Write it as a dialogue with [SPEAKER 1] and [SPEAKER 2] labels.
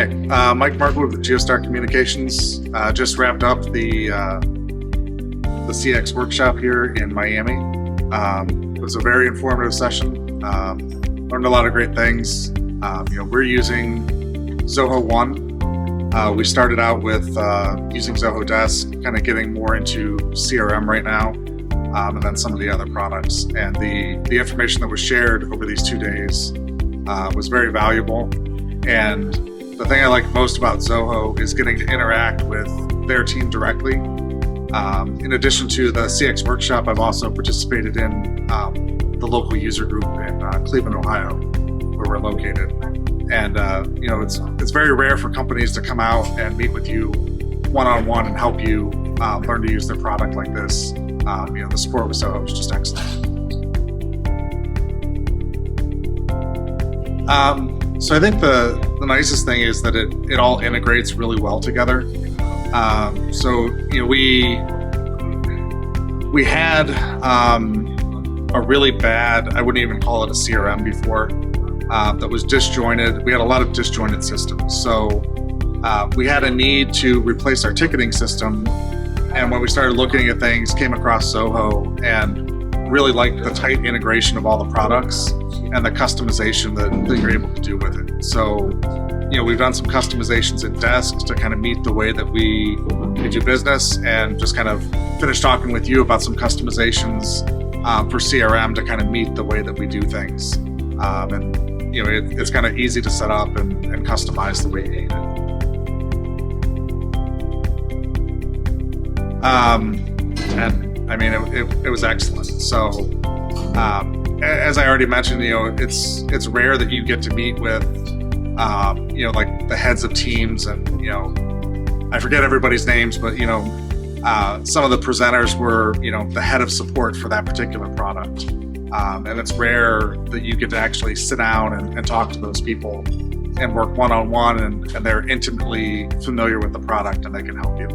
[SPEAKER 1] Hi, Mike Markwood with GeoStar Communications. Just wrapped up the CX workshop here in Miami. It was a very informative session. Learned a lot of great things. We're using Zoho One. We started out with using Zoho Desk, kind of getting more into CRM right now, and then some of the other products. And the information that was shared over these 2 days was very valuable. And the thing I like most about Zoho is getting to interact with their team directly. In addition to the CX workshop, I've also participated in the local user group in Cleveland, Ohio, where we're located. And it's very rare for companies to come out and meet with you one-on-one and help you learn to use their product like this. The support with Zoho is just excellent. So I think the nicest thing is that it all integrates really well together. We had a really bad, I wouldn't even call it a CRM before, that was disjointed. We had a lot of disjointed systems. So we had a need to replace our ticketing system. And when we started looking at things, came across Zoho and really liked the tight integration of all the products and the customization that you're able to do with it. So, we've done some customizations in Desk to kind of meet the way that we do business, and just kind of finished talking with you about some customizations for CRM to kind of meet the way that we do things. It's kind of easy to set up and customize the way you need it. It was excellent. So, as I already mentioned, it's rare that you get to meet with, like the heads of teams, and I forget everybody's names, but some of the presenters were the head of support for that particular product, and it's rare that you get to actually sit down and talk to those people and work one-on-one, and they're intimately familiar with the product and they can help you.